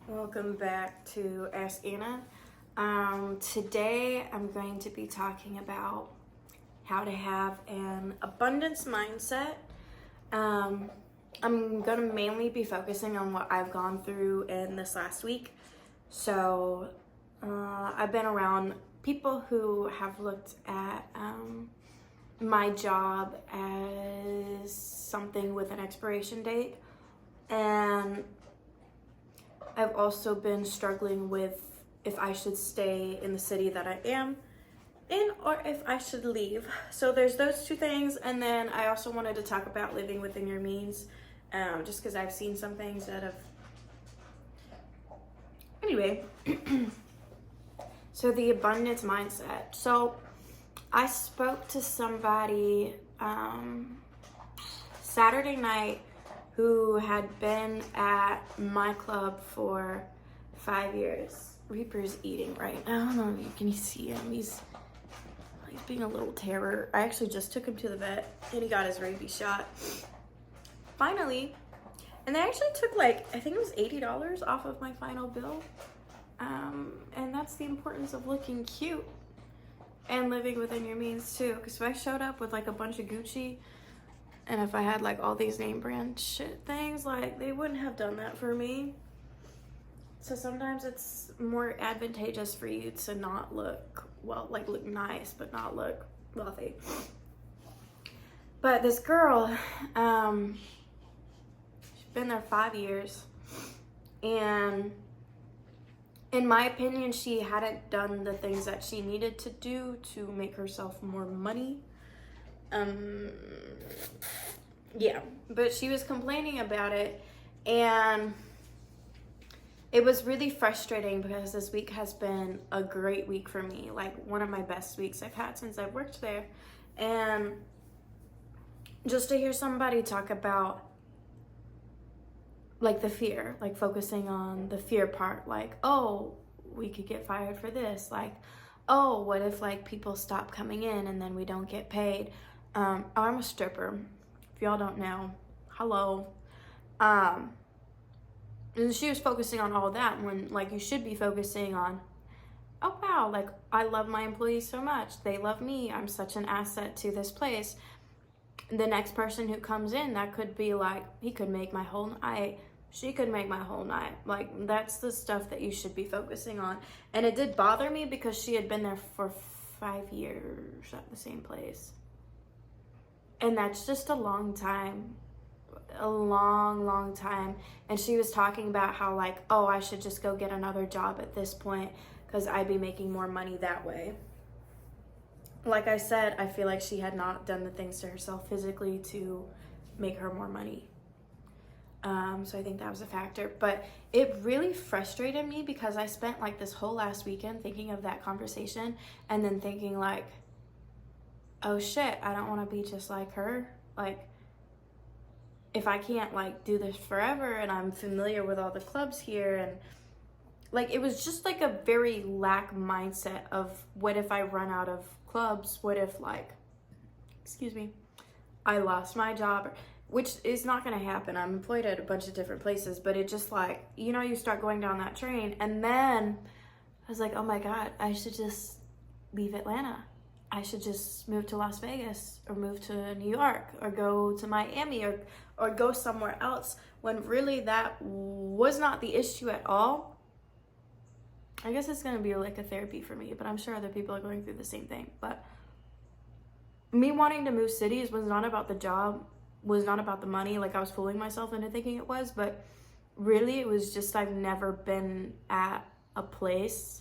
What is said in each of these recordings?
Welcome back to Ask Anna. Today I'm going to be talking about how to have an abundance mindset. I'm going to mainly be focusing on what I've gone through in this last week. So I've been around people who have looked at my job as something with an expiration date, and I've also been struggling with if I should stay in the city that I am in or if I should leave. So there's those two things, and then I also wanted to talk about living within your means, just because I've seen some things that have... Anyway, so the abundance mindset. So I spoke to somebody Saturday night who had been at my club for 5 years. Reaper's eating right now. I don't know, can you see him? He's being a little terror. I actually just took him to the vet and he got his rabies shot. Finally. And they actually took I think it was $80 off of my final bill. And that's the importance of looking cute and living within your means too. Because if I showed up with a bunch of Gucci, and if I had all these name brand shit things, they wouldn't have done that for me. So sometimes it's more advantageous for you to not look, look nice, but not look wealthy. But this girl, she's been there 5 years, and in my opinion, she hadn't done the things that she needed to do to make herself more money. Yeah, but she was complaining about it, and it was really frustrating because this week has been a great week for me, one of my best weeks I've had since I've worked there. And just to hear somebody talk about the fear, focusing on the fear part, oh, we could get fired for this, oh, what if people stop coming in and then we don't get paid. I'm a stripper, if y'all don't know. Hello. And she was focusing on all that when you should be focusing on, oh wow, I love my employees so much, they love me, I'm such an asset to this place. The next person who comes in, that could be he could make my whole night, she could make my whole night. That's the stuff that you should be focusing on. And it did bother me because she had been there for 5 years at the same place. And that's just a long time. A long time. And she was talking about how oh, I should just go get another job at this point because I'd be making more money that way. Like I said, I feel like she had not done the things to herself physically to make her more money. So I think that was a factor. But it really frustrated me because I spent this whole last weekend thinking of that conversation and then thinking oh shit, I don't want to be just like her. If I can't do this forever, and I'm familiar with all the clubs here, and it was just a very lack mindset of what if I run out of clubs, what if excuse me, I lost my job, which is not going to happen. I'm employed at a bunch of different places, but it just you start going down that train, and then I was oh my god, I should just leave Atlanta. I should just move to Las Vegas or move to New York or go to Miami or go somewhere else, when really that was not the issue at all. I guess it's going to be a therapy for me, but I'm sure other people are going through the same thing. But me wanting to move cities was not about the job, was not about the money I was fooling myself into thinking it was, but really it was just I've never been at a place,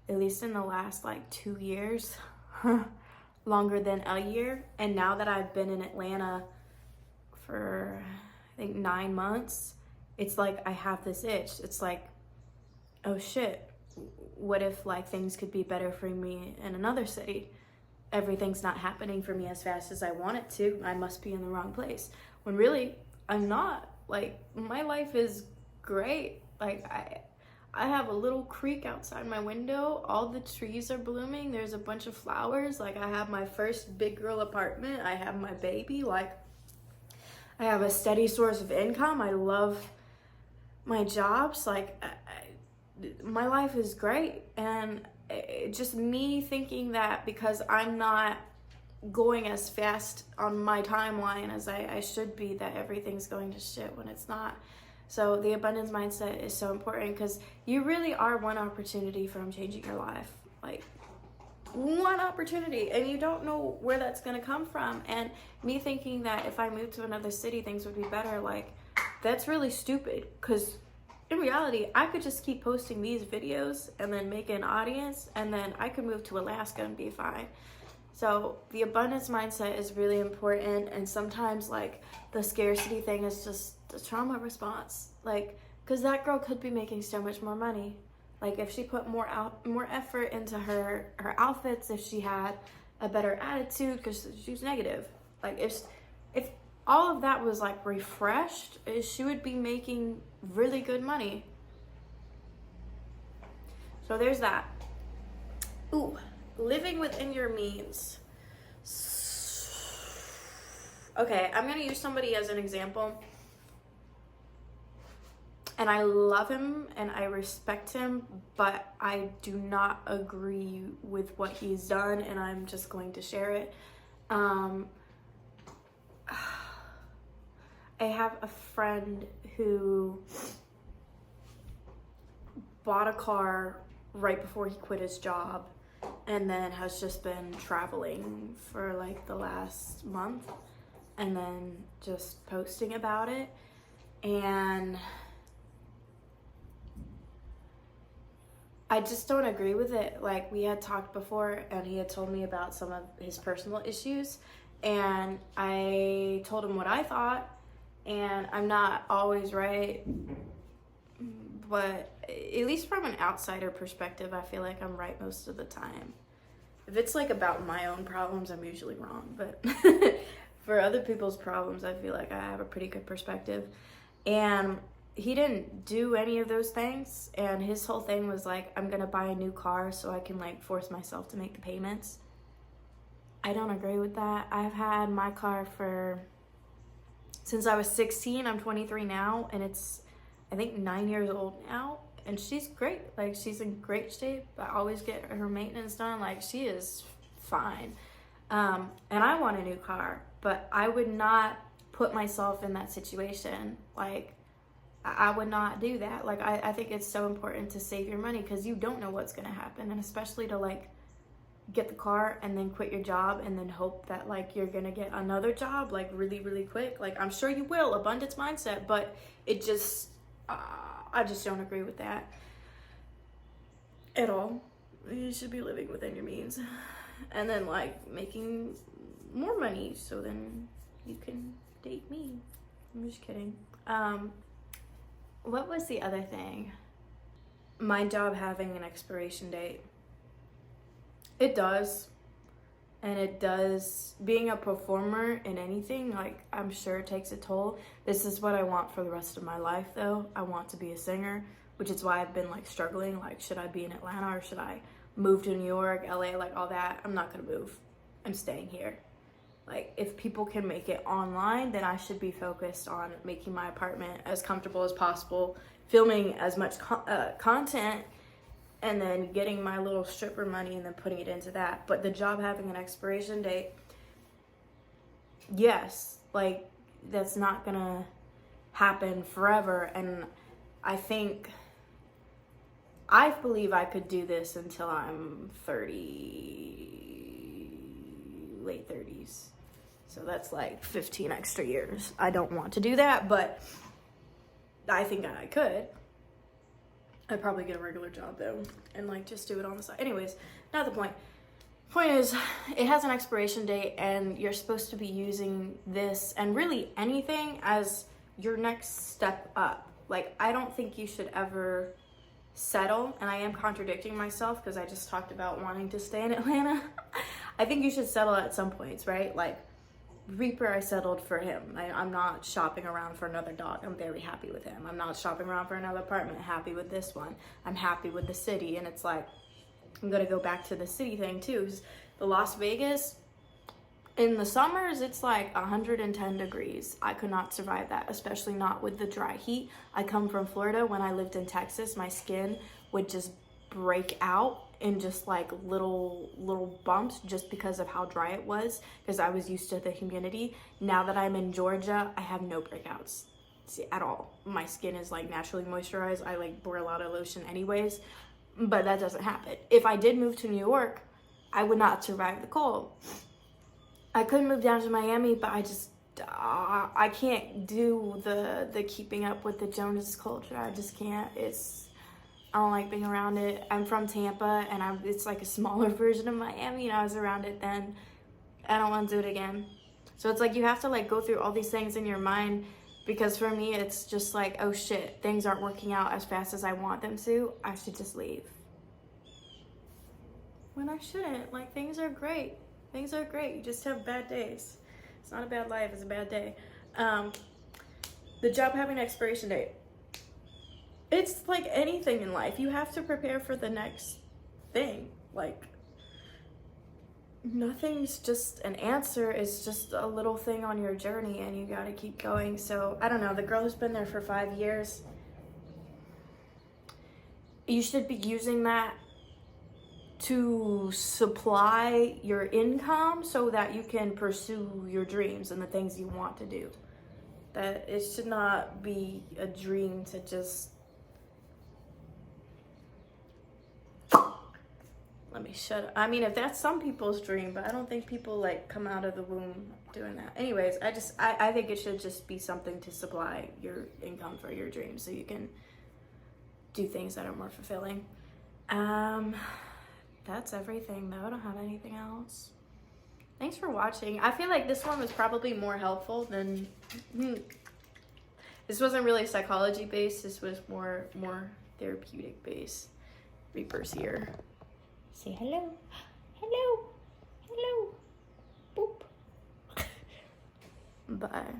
at least in the last 2 years, longer than a year. And now that I've been in Atlanta for I think 9 months, it's I have this itch. It's oh shit, what if things could be better for me in another city? Everything's not happening for me as fast as I want it to. I must be in the wrong place, when really I'm not. My life is great. I have a little creek outside my window. All the trees are blooming. There's a bunch of flowers. I have my first big girl apartment. I have my baby. I have a steady source of income. I love my jobs, like my life is great. And just me thinking that because I'm not going as fast on my timeline as I should be, that everything's going to shit when it's not. So the abundance mindset is so important, because you really are one opportunity from changing your life. Like, one opportunity, and you don't know where that's going to come from. And me thinking that if I moved to another city things would be better, like, that's really stupid, because in reality I could just keep posting these videos and then make an audience, and then I could move to Alaska and be fine. So the abundance mindset is really important. And sometimes, like, the scarcity thing is just the trauma response, like, because that girl could be making so much more money. Like, if she put more effort into her outfits, if she had a better attitude, because she's negative. Like, if all of that was, like, refreshed, she would be making really good money. So there's that. Ooh, living within your means. Okay, I'm going to use somebody as an example. And I love him and I respect him, but I do not agree with what he's done, and I'm just going to share it. I have a friend who bought a car right before he quit his job, and then has just been traveling for like the last month, and then just posting about it. And I just don't agree with it. Like, we had talked before, and he had told me about some of his personal issues, and I told him what I thought, and I'm not always right, but at least from an outsider perspective, I feel like I'm right most of the time. If it's like about my own problems, I'm usually wrong, but for other people's problems, I feel like I have a pretty good perspective. And he didn't do any of those things, and his whole thing was like, I'm gonna buy a new car so I can like force myself to make the payments. I don't agree with that. I've had my car since I was 16. I'm 23 now, and it's, I think, 9 years old now, and she's great. Like, she's in great shape. I always get her maintenance done. Like, she is fine. And I want a new car, but I would not put myself in that situation. Like, I would not do that. Like, I think it's so important to save your money, because you don't know what's going to happen. And especially to, like, get the car and then quit your job and then hope that, like, you're going to get another job, like, really, really quick. Like, I'm sure you will. Abundance mindset. But it just, I just don't agree with that at all. You should be living within your means. And then, like, making more money so then you can date me. I'm just kidding. What was the other thing? My job having an expiration date. It does. And it does. Being a performer in anything, like, I'm sure it takes a toll. This is what I want for the rest of my life, though. I want to be a singer, which is why I've been, like, struggling. Like, should I be in Atlanta or should I move to New York, LA, like, all that? I'm not gonna move. I'm staying here. Like, if people can make it online, then I should be focused on making my apartment as comfortable as possible, filming as much content, and then getting my little stripper money and then putting it into that. But the job having an expiration date, yes, like, that's not gonna happen forever. And I believe I could do this until I'm 30, late 30s. So that's like 15 extra years. I don't want to do that, but I think I could. I'd probably get a regular job though, and like just do it on the side. Anyways, not the point. Point is, it has an expiration date, and you're supposed to be using this and really anything as your next step up. Like, I don't think you should ever settle, and I am contradicting myself because I just talked about wanting to stay in Atlanta. I think you should settle at some points, right? Like, Reaper, I settled for him. I'm not shopping around for another dog. I'm very happy with him. I'm not shopping around for another apartment. Happy with this one. I'm happy with the city. And it's like, I'm gonna go back to the city thing too. The Las Vegas, In the summers, it's like 110 degrees. I could not survive that, especially not with the dry heat. I come from Florida. When I lived in Texas, my skin would just break out in just like little bumps just because of how dry it was, because I was used to the humidity. Now that I'm in Georgia, I have no breakouts at all. My skin is like naturally moisturized. I like wear a lot of lotion anyways, but that doesn't happen. If I did move to New York, I would not survive the cold. I could move down to Miami, but I can't do the keeping up with the Jonas culture. I just can't. I don't like being around it. I'm from Tampa, and it's like a smaller version of Miami, and I was around it then. I don't want to do it again. So it's like you have to like go through all these things in your mind, because for me, it's just like, oh shit, things aren't working out as fast as I want them to. I should just leave. When I shouldn't. Like, things are great. Things are great. You just have bad days. It's not a bad life, it's a bad day. The job having an expiration date. It's like anything in life. You have to prepare for the next thing. Like, nothing's just an answer. It's just a little thing on your journey, and you gotta keep going. So, I don't know. The girl who's been there for 5 years, you should be using that to supply your income so that you can pursue your dreams and the things you want to do. That it should not be a dream to just, let me shut up. I mean, if that's some people's dream, but I don't think people like come out of the womb doing that. Anyways, I think it should just be something to supply your income for your dreams so you can do things that are more fulfilling. That's everything though. I don't have anything else. Thanks for watching. I feel like this one was probably more helpful than this wasn't really psychology based. This was more therapeutic based. Reaper's here. Say hello. Hello. Hello. Boop. Bye.